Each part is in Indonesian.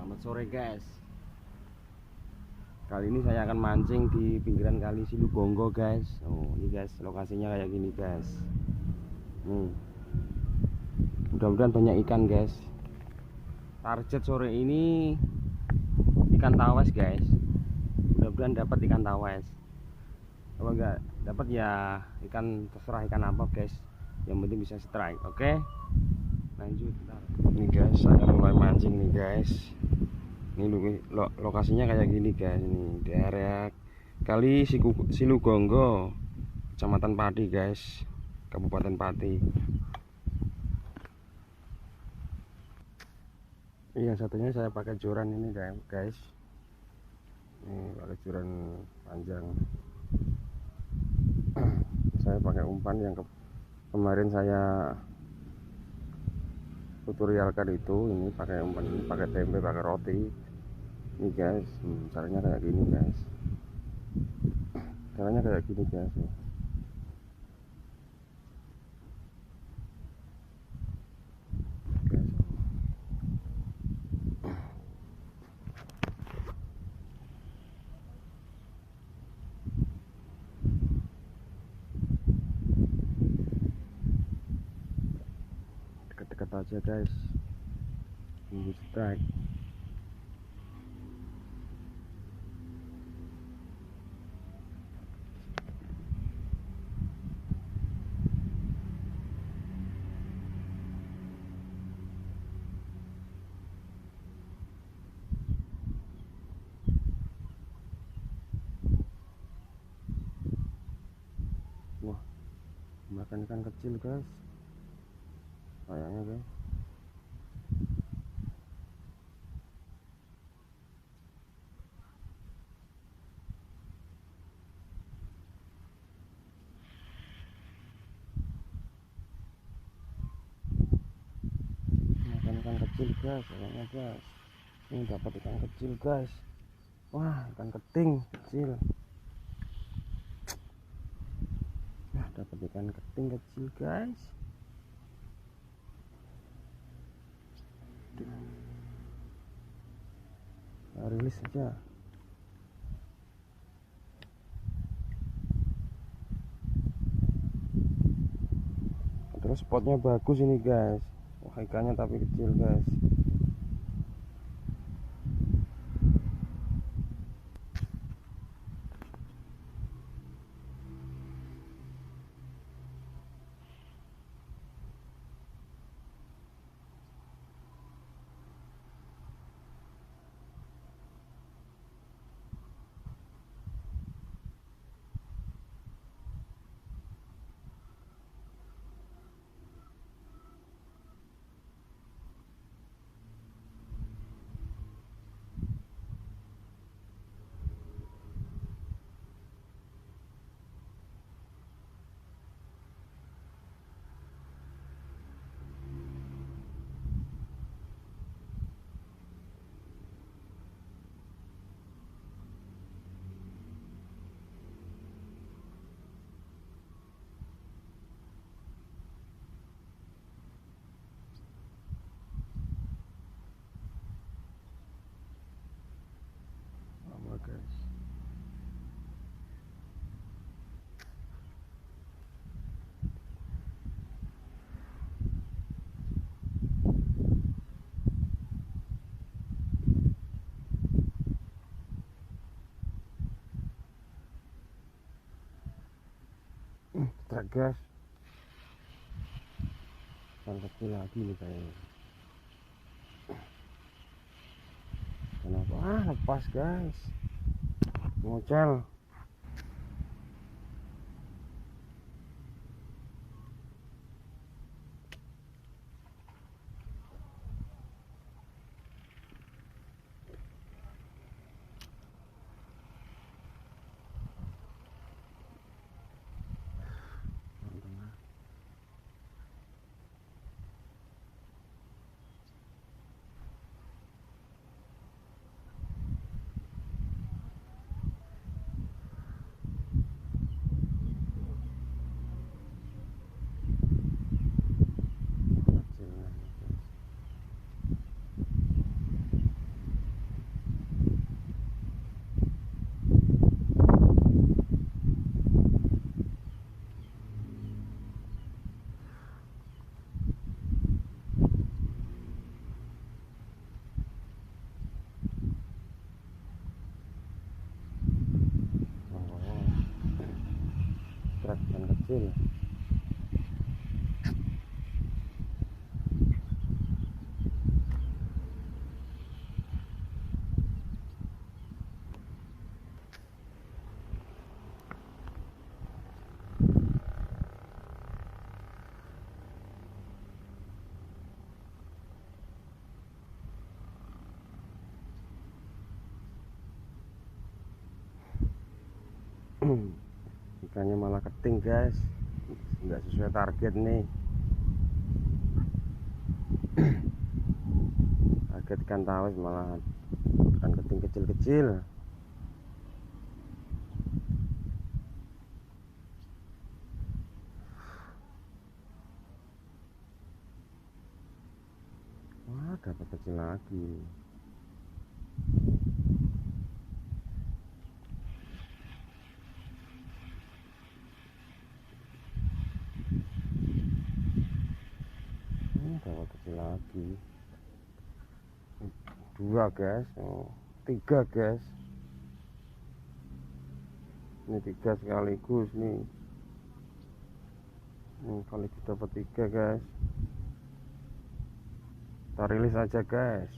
Selamat sore guys. Kali ini saya akan mancing di pinggiran kali Silugonggo guys. Oh ini guys, lokasinya kayak gini guys. Mudah-mudahan banyak ikan guys. Target sore ini ikan tawes guys. Mudah-mudahan dapat ikan tawes. Kalau enggak dapat ya ikan, terserah ikan apa guys. Yang penting bisa strike. Oke, lanjut. Ini guys, saya mulai mancing nih guys. Ini lokasinya kayak gini guys. Ini di area kali Silugonggo, Kecamatan Pati guys, Kabupaten Pati. Yang satunya saya pakai joran ini guys. Ini pakai joran panjang. Saya pakai umpan yang kemarin saya tutorialkan itu. Ini pakai umpan, pakai tempe, pakai roti. Ini guys, caranya kayak gini guys. Caranya kayak gini guys. Dekat-dekat aja guys. Tunggu strike. Wah, makan ikan kecil guys, sayangnya guys. Makan ikan kecil guys, sayangnya guys. Ini dapat ikan kecil guys. Wah, ikan keting kecil. Nah, dapat ikan keting kecil guys. Nah, rilis saja. Terus spotnya bagus ini guys. Wah, ikannya tapi kecil guys. Lama guys. Strike guys. Ikan kecil lagi nih kayaknya. Kenapa? Ah, lepas guys. Ngocel. ikannya malah keting guys, nggak sesuai target nih. Target ikan tawes malah ikan keting kecil-kecil. Wah, dapat kecil lagi. Dapat kecil lagi. Dua guys, oh, tiga guys. Ini tiga sekaligus nih. Sekaligus dapat tiga guys. Kita rilis aja guys.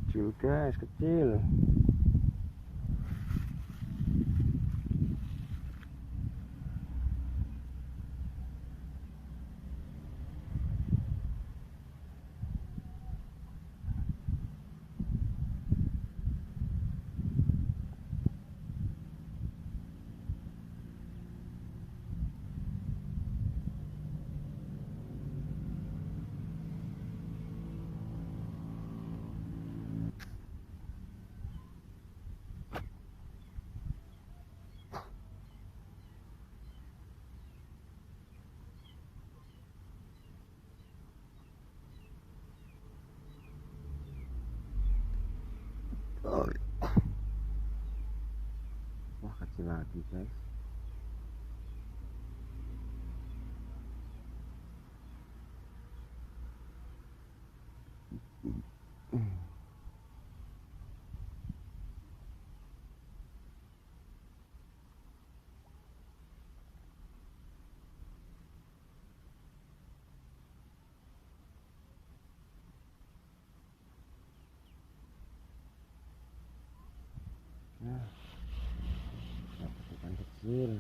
Kecil guys, kecil. Wah, kecil lagi guys. Nah, dapat ikan kecil.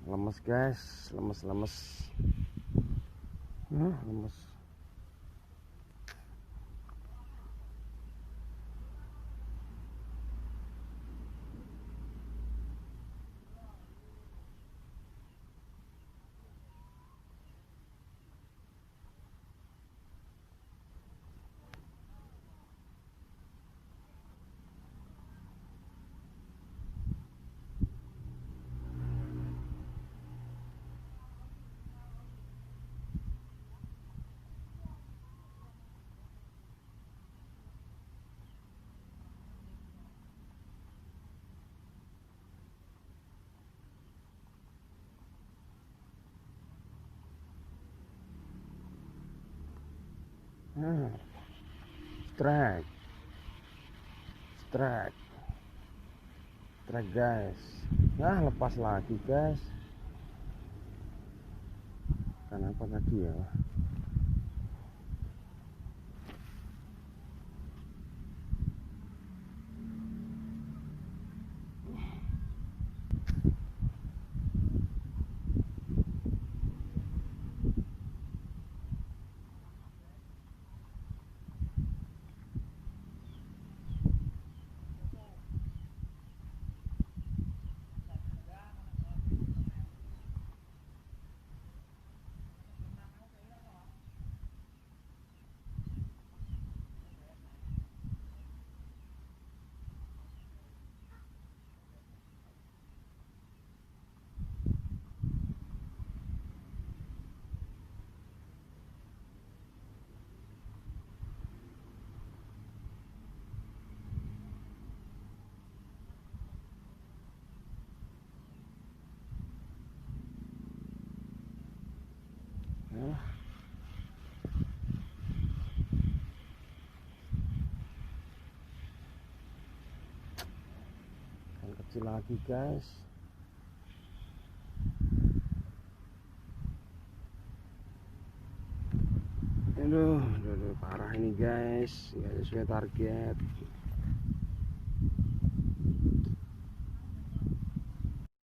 Lemes guys, lemes. Nah, lemes. Nah, strike guys. Nah, lepas lagi guys. Kan apa tadi ya? Ikan kecil lagi guys. Aduh, parah ini guys, nggak sesuai target.